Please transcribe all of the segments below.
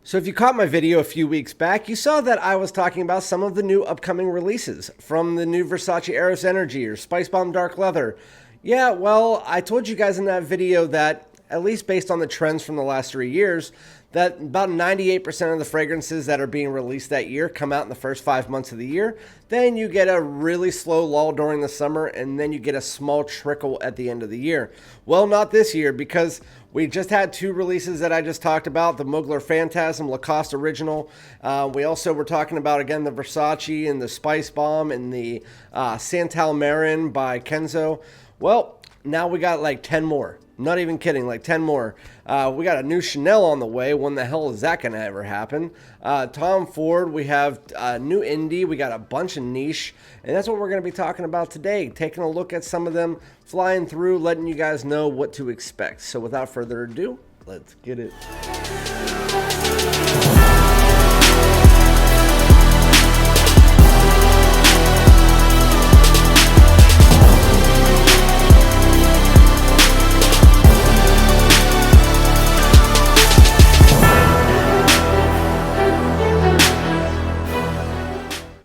So if you caught my video a few weeks back, you saw that I was talking about some of the new upcoming releases from the new Versace Eros Energy or Spicebomb Dark Leather. Yeah, well, I told you guys in that video that, at least based on the trends from the last 3 years, that about 98% of the fragrances that are being released that year come out in the first 5 months of the year. Then you get a really slow lull during the summer, and then you get a small trickle at the end of the year. Well, not this year, because we just had 2 releases that I just talked about, the Mugler Phantasm, Lacoste Original. We also were talking about, again, the Versace and the Spicebomb and the Santal Marin by Kenzo. Well, now we got like 10 more. Not even kidding, like 10 more. We got a new Chanel on the way. When the hell is that going to ever happen? Tom Ford, we have a new indie. We got a bunch of niche. And that's what we're going to be talking about today. Taking a look at some of them, flying through, letting you guys know what to expect. So without further ado, let's get it.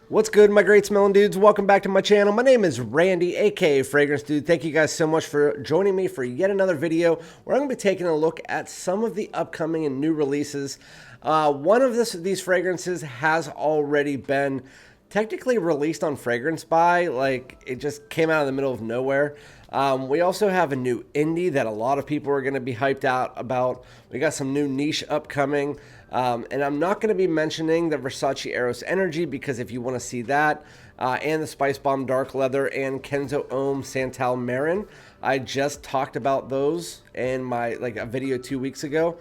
What's good, my great smelling dudes? Welcome back to my channel. My name is Randy, aka Fragrance Dude. Thank you guys so much for joining me for yet another video where I'm going to be taking a look at some of the upcoming and new releases. One of these fragrances has already been technically released on Fragrance Buy. Like, it just came out of the middle of nowhere. We also have a new indie that a lot of people are going to be hyped out about. We got some new niche upcoming. And I'm not going to be mentioning the Versace Eros Energy because if you want to see that, and the Spicebomb Dark Leather and Kenzo Homme Santal Marin, I just talked about those in my a video 2 weeks ago.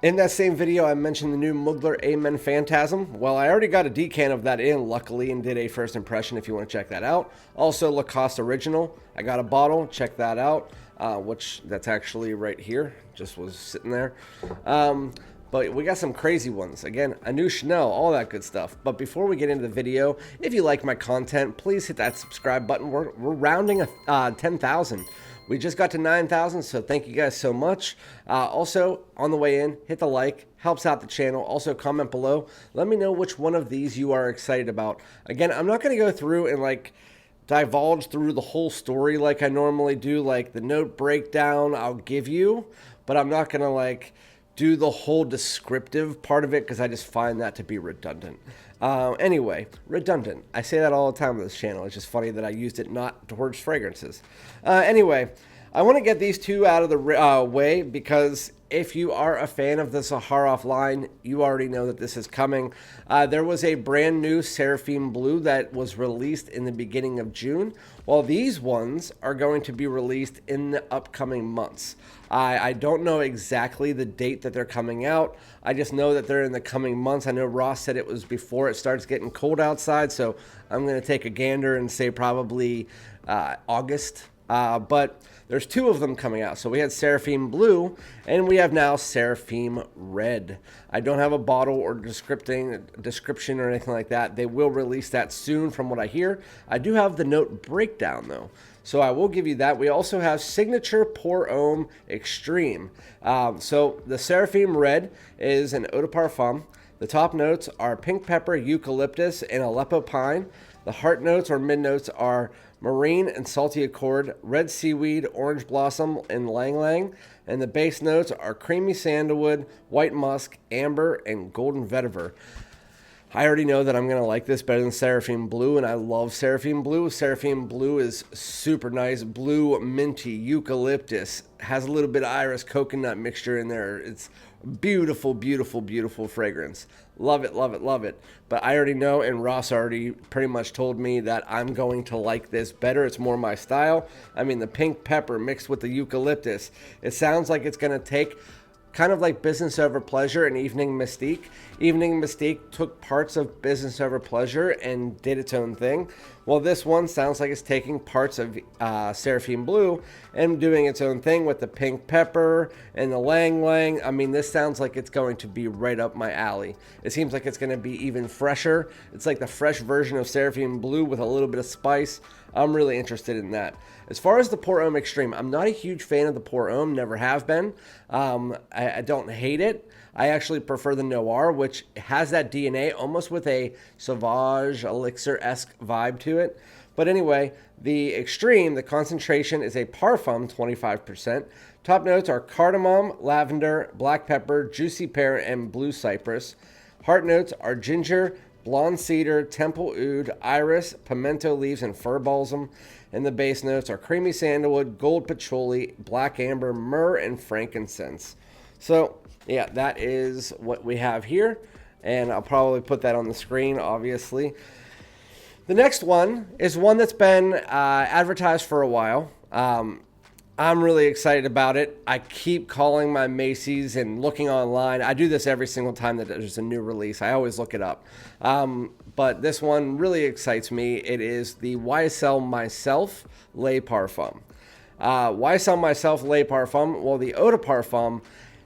In that same video, I mentioned the new Mugler Amen Phantasm. Well, I already got a decan of that in, luckily, and did a first impression if you want to check that out. Also, Lacoste Original. I got a bottle. Check that out, which that's actually right here. Just was sitting there. But we got some crazy ones. Again, a new Chanel, all that good stuff. But before we get into the video, if you like my content, please hit that subscribe button. We're rounding 10,000. We just got to 9,000, so thank you guys so much. Also, on the way in, hit the like, helps out the channel. Also, comment below. Let me know which one of these you are excited about. Again, I'm not going to go through and divulge through the whole story like I normally do. Like the note breakdown I'll give you, but I'm not going to do the whole descriptive part of it because I just find that to be redundant. Anyway, redundant. I say that all the time on this channel. It's just funny that I used it not towards fragrances. Anyway, I want to get these 2 out of the way because if you are a fan of the Zaharoff line, you already know that this is coming. There was a brand new Seraphim Blue that was released in the beginning of June, while these ones are going to be released in the upcoming months. I don't know exactly the date that they're coming out. I just know that they're in the coming months. I know Ross said it was before it starts getting cold outside, so I'm going to take a gander and say probably August. But there's 2 of them coming out. So we had Seraphim Blue, and we have now Seraphim Red. I don't have a bottle or description or anything like that. They will release that soon from what I hear. I do have the note breakdown, though. So I will give you that. We also have Signature Pour Homme Extreme. So the Seraphim Red is an eau de parfum. The top notes are pink pepper, eucalyptus, and Aleppo pine. The heart notes or mid notes are marine and salty accord, red seaweed, orange blossom, and lang lang. And the base notes are creamy sandalwood, white musk, amber, and golden vetiver. I already know that I'm going to like this better than Seraphim Blue, and I love Seraphim Blue. Seraphim Blue is super nice. Blue, minty, eucalyptus. Has a little bit of iris coconut mixture in there. It's beautiful, beautiful, beautiful fragrance. Love it, love it, love it. But I already know, and Ross already pretty much told me that I'm going to like this better. It's more my style. I mean, the pink pepper mixed with the eucalyptus. It sounds like it's going to take kind of like Business Over Pleasure and Evening Mystique. Evening Mystique took parts of Business Over Pleasure and did its own thing. Well, this one sounds like it's taking parts of Seraphim Blue and doing its own thing with the pink pepper and the lang lang. I mean, this sounds like it's going to be right up my alley. It seems like it's going to be even fresher. It's like the fresh version of Seraphim Blue with a little bit of spice. I'm really interested in that. As far as the Pour Homme Extreme, I'm not a huge fan of the Pour Homme, never have been. I don't hate it. I actually prefer the Noir, which has that DNA almost with a Sauvage Elixir-esque vibe to it. But anyway, the Extreme, the concentration is a Parfum, 25%. Top notes are cardamom, lavender, black pepper, juicy pear, and blue cypress. Heart notes are ginger, blonde cedar, temple oud, iris, pimento leaves, and fir balsam. And the base notes are creamy sandalwood, gold patchouli, black amber, myrrh, and frankincense. So, yeah, that is what we have here. And I'll probably put that on the screen, obviously. The next one is one that's been advertised for a while. I'm really excited about it. I keep calling my Macy's and looking online. I do this every single time that there's a new release. I always look it up. But this one really excites me. It is the Ysl Myslf Le Parfum. Ysl Myslf Le Parfum, well, the Eau de Parfum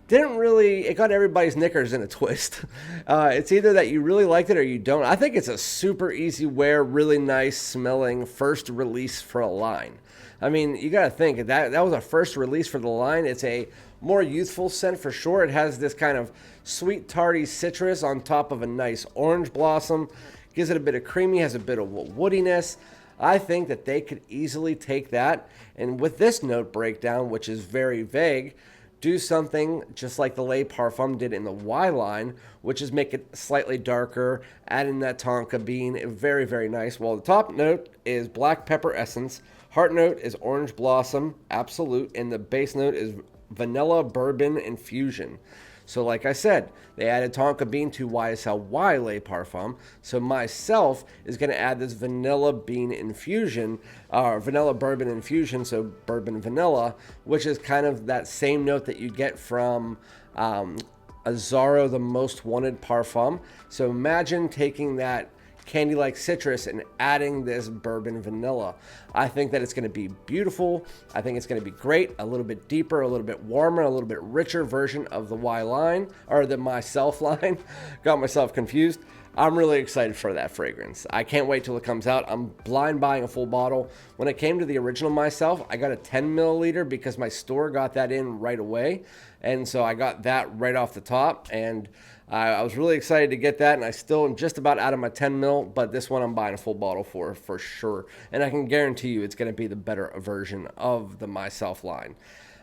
it got everybody's knickers in a twist. It's either that you really liked it or you don't. I think it's a super easy wear, really nice smelling first release for a line. I mean, you got to think, that was a first release for the line. It's a more youthful scent for sure. It has this kind of sweet, tarty citrus on top of a nice orange blossom. Gives it a bit of creamy, has a bit of woodiness. I think that they could easily take that, and with this note breakdown, which is very vague, do something just like the Le Parfum did in the Y line, which is make it slightly darker, add in that tonka bean. Very, very nice. Well, the top note is black pepper essence. Heart note is orange blossom, absolute. And the base note is vanilla bourbon infusion. So like I said, they added tonka bean to YSL Y Le Parfum. So myself is going to add this vanilla bean infusion, vanilla bourbon infusion, so bourbon vanilla, which is kind of that same note that you get from Zaharoff, the Most Wanted Parfum. So imagine taking that candy-like citrus and adding this bourbon vanilla. I think that it's going to be beautiful. I think it's going to be great. A little bit deeper, a little bit warmer, a little bit richer version of the Y line, or the Mysf line. Got myself confused. I'm really excited for that fragrance. I can't wait till it comes out. I'm blind buying a full bottle. When it came to the original Mysf, I got a 10 milliliter because my store got that in right away. And so I got that right off the top. And I was really excited to get that, and I still am just about out of my 10 mil, but this one I'm buying a full bottle for sure. And I can guarantee you it's going to be the better version of the Mysf line.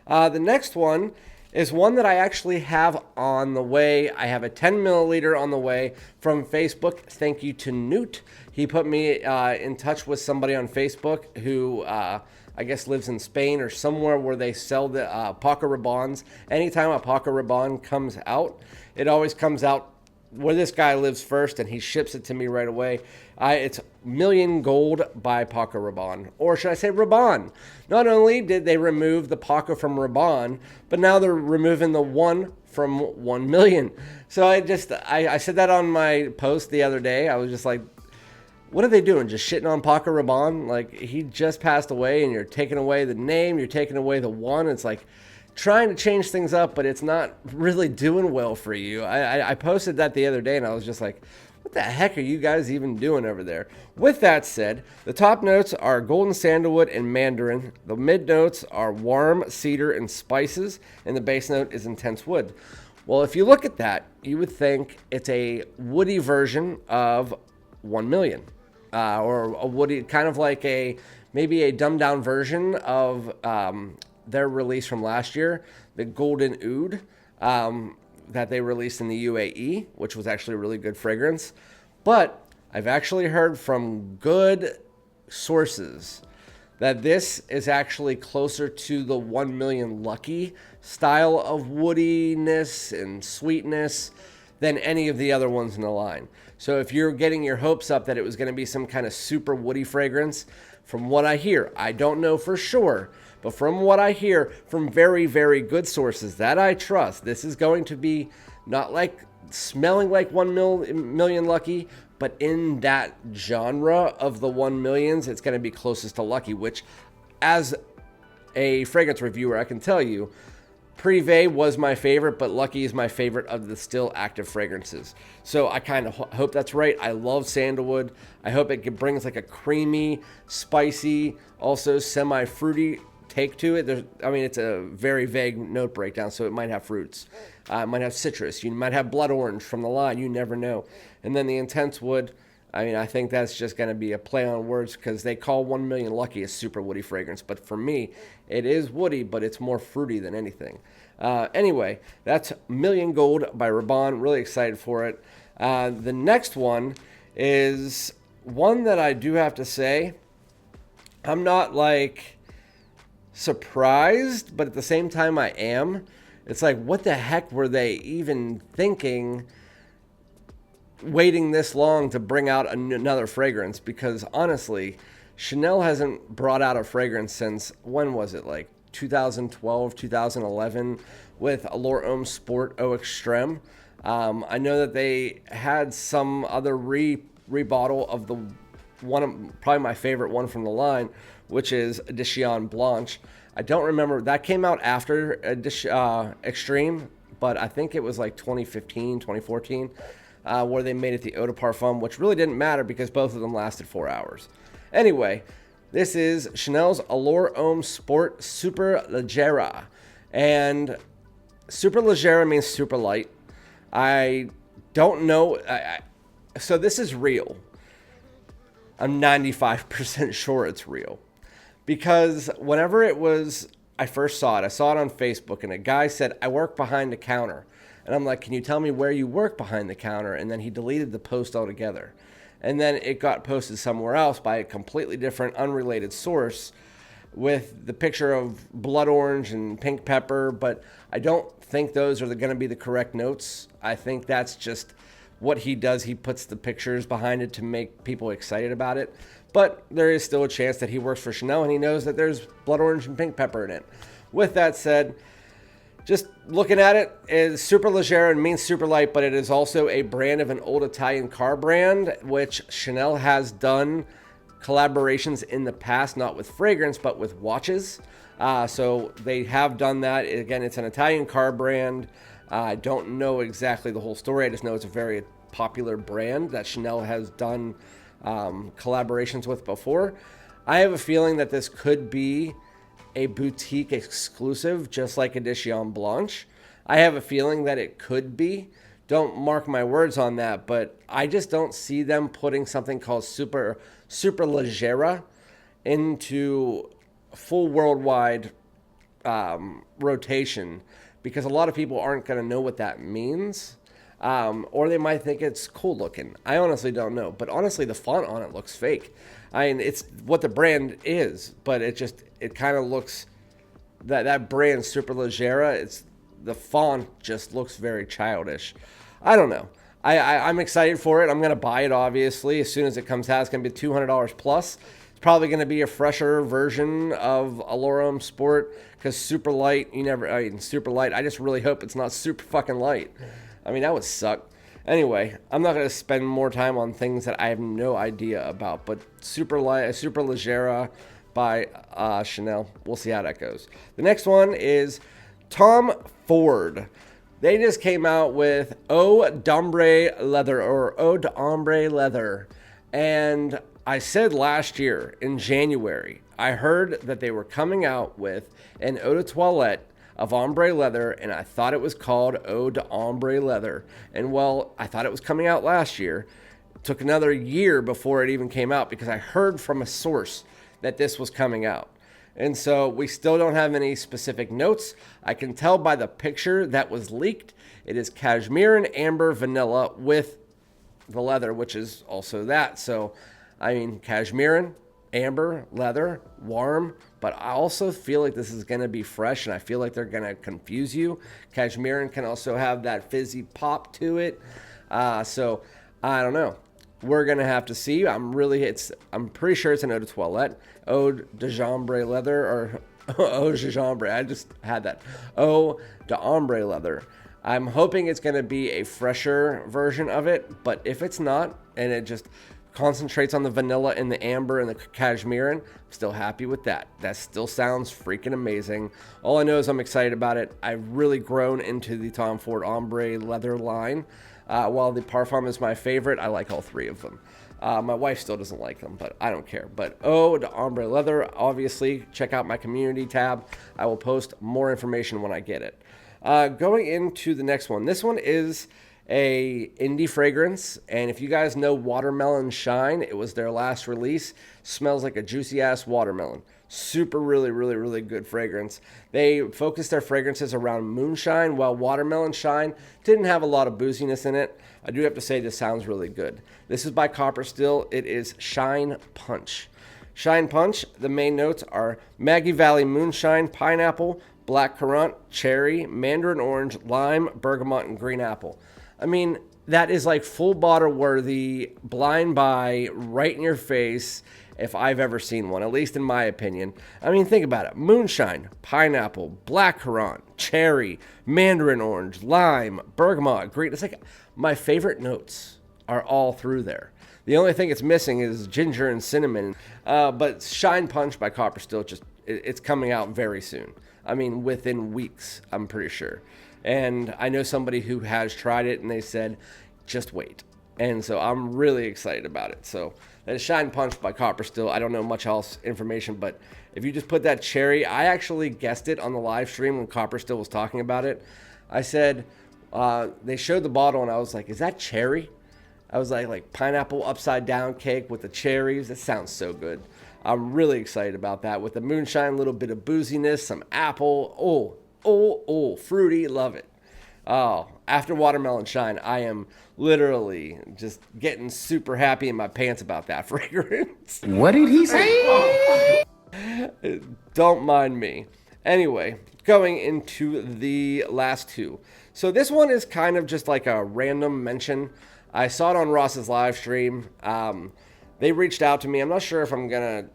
The next one is one that I actually have on the way. I have a 10 milliliter on the way from Facebook. Thank you to Newt. He put me in touch with somebody on Facebook who I guess lives in Spain or somewhere where they sell the Paco Rabannes. Anytime a Paco Rabanne comes out, it always comes out where this guy lives first, and he ships it to me right away. It's Million Gold by Paco Rabanne, or should I say Rabanne. Not only did they remove the Paco from Rabanne, but now they're removing the 1 from 1 million. So I said that on my post the other day. I was just like, what are they doing? Just shitting on Paco Rabanne? Like, he just passed away, and you're taking away the name, you're taking away the 1. It's like trying to change things up, but it's not really doing well for you. I posted that the other day, and I was just like, what the heck are you guys even doing over there? With that said, the top notes are golden sandalwood and mandarin. The mid notes are warm cedar and spices, and the base note is intense wood. Well, if you look at that, you would think it's a woody version of 1 million. Or a woody, kind of like maybe a dumbed down version of their release from last year, the Golden Oud, that they released in the UAE, which was actually a really good fragrance. But I've actually heard from good sources that this is actually closer to the 1 million Lucky style of woodiness and sweetness than any of the other ones in the line. So if you're getting your hopes up that it was going to be some kind of super woody fragrance, from what I hear, I don't know for sure, but from what I hear from very, very good sources that I trust, this is going to be not like smelling like 1 million Lucky, but in that genre of the 1 millions, it's going to be closest to Lucky, which as a fragrance reviewer, I can tell you, Privé was my favorite, but Lucky is my favorite of the still active fragrances. So I kind of hope that's right. I love sandalwood. I hope it brings like a creamy, spicy, also semi-fruity take to it. I mean, it's a very vague note breakdown, so it might have fruits. It might have citrus. You might have blood orange from the line. You never know. And then the intense wood, I mean, I think that's just going to be a play on words because they call 1 Million Lucky a super woody fragrance. But for me, it is woody, but it's more fruity than anything. Anyway, that's Million Gold by Rabanne. Really excited for it. The next one is one that I do have to say, I'm not like surprised, but at the same time I am. It's like, what the heck were they even thinking waiting this long to bring out another fragrance? Because honestly, Chanel hasn't brought out a fragrance since, when was it, like 2012, 2011 with Allure Homme Sport Eau Extreme. I know that they had some other rebottle of the one, probably my favorite one from the line, which is Edition Blanche. I don't remember, that came out after Extreme, but I think it was like 2015, 2014, where they made it the Eau de Parfum, which really didn't matter because both of them lasted 4 hours. Anyway, this is Chanel's Allure Homme Sport Superleggera. And Superleggera means super light. I don't know. So this is real. I'm 95% sure it's real. Because whenever I first saw it, I saw it on Facebook, and a guy said, I work behind the counter. And I'm like, can you tell me where you work behind the counter? And then he deleted the post altogether. And then it got posted somewhere else by a completely different, unrelated source with the picture of blood orange and pink pepper. But I don't think those are going to be the correct notes. I think that's just what he does. He puts the pictures behind it to make people excited about it. But there is still a chance that he works for Chanel and he knows that there's blood orange and pink pepper in it. With that said, just looking at it, is Superleggera and means super light, but it is also a brand of an old Italian car brand, which Chanel has done collaborations in the past, not with fragrance, but with watches. So they have done that. Again, it's an Italian car brand. I don't know exactly the whole story. I just know it's a very popular brand that Chanel has done collaborations with before. I have a feeling that this could be a boutique exclusive, just like Edition Blanche. I have a feeling that it could be. Don't mark my words on that, but I just don't see them putting something called Superleggera into full worldwide rotation, because a lot of people aren't going to know what that means. Or they might think it's cool looking. I honestly don't know. But honestly, the font on it looks fake. I mean, it's what the brand is, but it kind of looks, that brand Superleggera, the font just looks very childish. I don't know. I'm excited for it. I'm going to buy it, obviously. As soon as it comes out, it's going to be $200 plus. It's probably going to be a fresher version of Allure Homme Sport, because super light, super light. I just really hope it's not super fucking light. I mean, that would suck. Anyway, I'm not going to spend more time on things that I have no idea about, but Superleggera by Chanel. We'll see how that goes. The next one is Tom Ford. They just came out with Eau d'Ombre Leather, or Eau d'Ombre Leather. And I said last year in January, I heard that they were coming out with an eau de toilette of ombre leather, and I thought it was called Eau d'Ombre Leather. And well, I thought it was coming out last year. It took another year before it even came out, because I heard from a source that this was coming out. And so we still don't have any specific notes. I can tell by the picture that was leaked. It is cashmere and amber vanilla with the leather, which is also that. So, I mean, cashmere and amber, leather, warm, but I also feel like this is going to be fresh, and I feel like they're going to confuse you. Cashmere can also have that fizzy pop to it. So I don't know. We're going to have to see. I'm pretty sure it's an eau de toilette, Eau de Jambre Leather, or Eau de Jambre. I just had that. Eau d'Ombre Leather. I'm hoping it's going to be a fresher version of it, but if it's not, and it just concentrates on the vanilla and the amber and the cashmere. I'm still happy with that. That still sounds freaking amazing. All I know is I'm excited about it. I've really grown into the Tom Ford Ombre leather line. While the Parfum is my favorite, I like all three of them. My wife still doesn't like them, but I don't care. But the ombre leather, obviously, check out my community tab. I will post more information when I get it. Going into the next one. This one is a indie fragrance, and if you guys know Watermelon Shine, it was their last release. Smells like a juicy ass watermelon. Super, really good fragrance. They focused their fragrances around moonshine, while Watermelon Shine didn't have a lot of booziness in it. I do have to say this sounds really good. This is by Copperstill. It is Shine Punch. Shine Punch, the main notes are Maggie Valley Moonshine, Pineapple, Black Currant, Cherry, Mandarin Orange, Lime, Bergamot, and Green Apple. I mean, that is like full bottle worthy, blind buy, right in your face, if I've ever seen one, at least in my opinion. I mean, think about it. Moonshine, pineapple, black currant, cherry, mandarin orange, lime, bergamot, green. It's like my favorite notes are all through there. The only thing it's missing is ginger and cinnamon. But Shine Punch by Copperstill, it's coming out very soon. I mean, within weeks, I'm pretty sure. And I know somebody who has tried it, and they said, just wait. And so I'm really excited about it. So that is Shine Punch by Copperstill. I don't know much else information, but if you just put that cherry, I actually guessed it on the live stream when Copperstill was talking about it. I said, they showed the bottle, and I was like, is that cherry? I was like pineapple upside down cake with the cherries. That sounds so good. I'm really excited about that. With the moonshine, a little bit of booziness, some apple. Fruity, love it. Oh, after Watermelon Shine, I am literally just getting super happy in my pants about that fragrance. What did he say? Don't mind me. Anyway, going into the last two. So this one is kind of just like a random mention. I saw it on Ross's live stream. They reached out to me. I'm not sure if I'm going to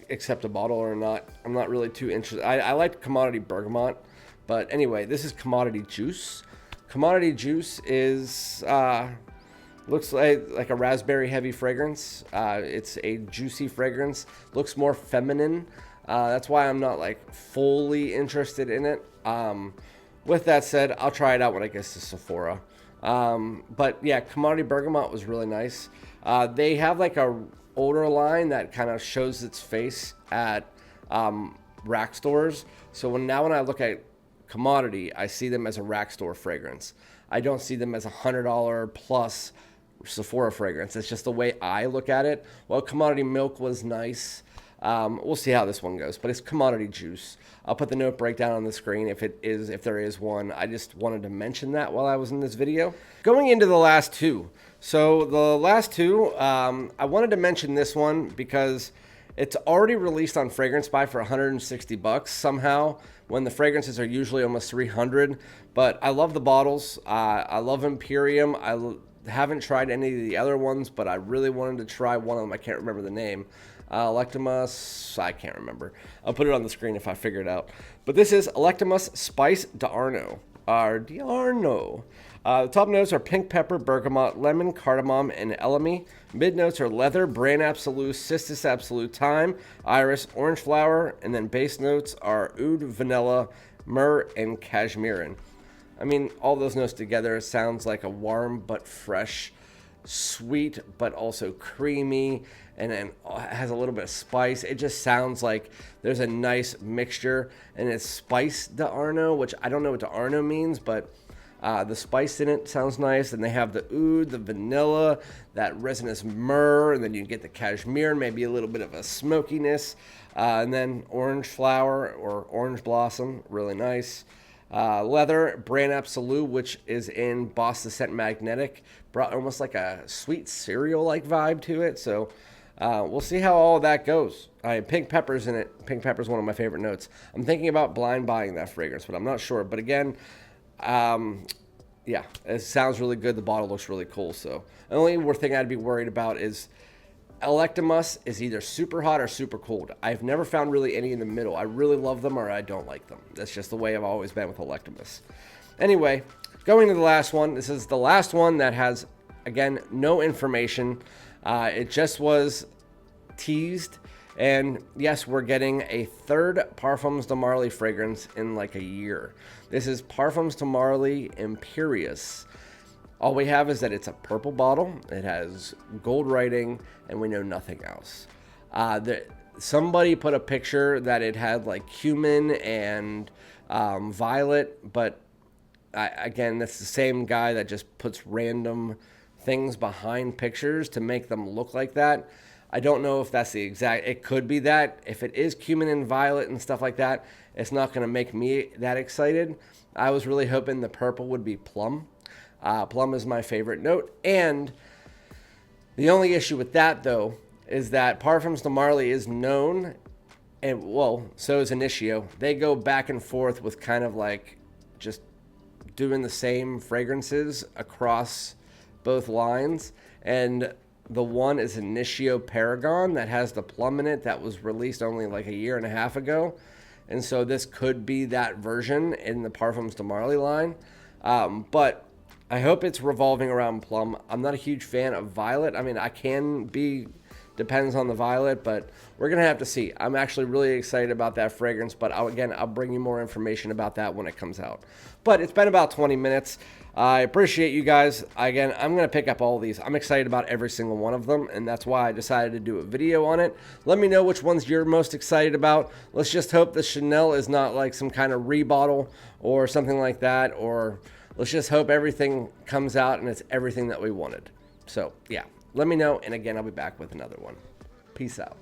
accept a bottle or not. I'm not really too interested. I like Commodity Bergamot. But anyway, this is Commodity Juice. Commodity Juice is looks like a raspberry heavy fragrance. It's a juicy fragrance. Looks more feminine. That's why I'm not like fully interested in it. With that said, I'll try it out when I get to Sephora. But yeah, Commodity Bergamot was really nice. They have like a older line that kind of shows its face at rack stores. So when I look at Commodity, I see them as a rack store fragrance. I don't see them as $100 plus Sephora fragrance. It's just the way I look at it. Well, Commodity Milk was nice. We'll see how this one goes, but it's Commodity Juice. I'll put the note breakdown on the screen if there is one. I just wanted to mention that while I was in this video. Going into the last two. So the last two, I wanted to mention this one because it's already released on Fragrance Spy for $160 somehow, when the fragrances are usually almost $300. But I love the bottles. I love Imperium. Haven't tried any of the other ones, but I really wanted to try one of them. I can't remember the name. Electimuss, I can't remember. I'll put it on the screen if I figure it out. But this is Electimuss Spice d'Arno. The top notes are pink pepper, bergamot, lemon, cardamom, and elemi. Mid notes are leather, bran absolute, cistus absolute, thyme, iris, orange flower, and then base notes are oud, vanilla, myrrh, and cashmere. I mean, all those notes together sounds like a warm but fresh, sweet but also creamy, and then has a little bit of spice. It just sounds like there's a nice mixture, and it's Spice d'Arno, which I don't know what d'Arno means, but the spice in it sounds nice. And they have the oud, the vanilla, that resinous myrrh, and then you get the cashmere, maybe a little bit of a smokiness, and then orange flower or orange blossom, really nice. Leather, Bran Absolute, which is in Boss the Scent Magnetic, brought almost like a sweet cereal-like vibe to it. So we'll see how all of that goes. Pink pepper's in it. Pink pepper's one of my favorite notes. I'm thinking about blind buying that fragrance, but I'm not sure. But again, yeah, it sounds really good. The bottle looks really cool. So the only thing I'd be worried about is Electimuss is either super hot or super cold. I've never found really any in the middle. I really love them or I don't like them. That's just the way I've always been with Electimuss. Anyway, going to the last one. This is the last one that has, again, no information. It just was teased, and yes, we're getting a third Parfums de Marly fragrance in like a year. This is Parfums de Marly Imperius. All we have is that it's a purple bottle, it has gold writing, and we know nothing else. Somebody put a picture that it had like cumin and violet, but again, that's the same guy that just puts random things behind pictures to make them look like that. I don't know if that's the exact, it could be that. If it is cumin and violet and stuff like that, it's not going to make me that excited. I was really hoping the purple would be plum. Plum is my favorite note. And the only issue with that, though, is that Parfums de Marly is known, and well, so is Initio. They go back and forth with kind of like just doing the same fragrances across both lines. And the one is Initio Paragon that has the plum in it that was released only like a year and a half ago. And so this could be that version in the Parfums de Marly line. But I hope it's revolving around plum. I'm not a huge fan of violet. I mean, I can be, depends on the violet, but we're going to have to see. I'm actually really excited about that fragrance, but I'll bring you more information about that when it comes out. But it's been about 20 minutes. I appreciate you guys. Again, I'm going to pick up all these. I'm excited about every single one of them, and that's why I decided to do a video on it. Let me know which ones you're most excited about. Let's just hope the Chanel is not like some kind of rebottle or something like that, or let's just hope everything comes out and it's everything that we wanted. So, yeah, let me know, and again, I'll be back with another one. Peace out.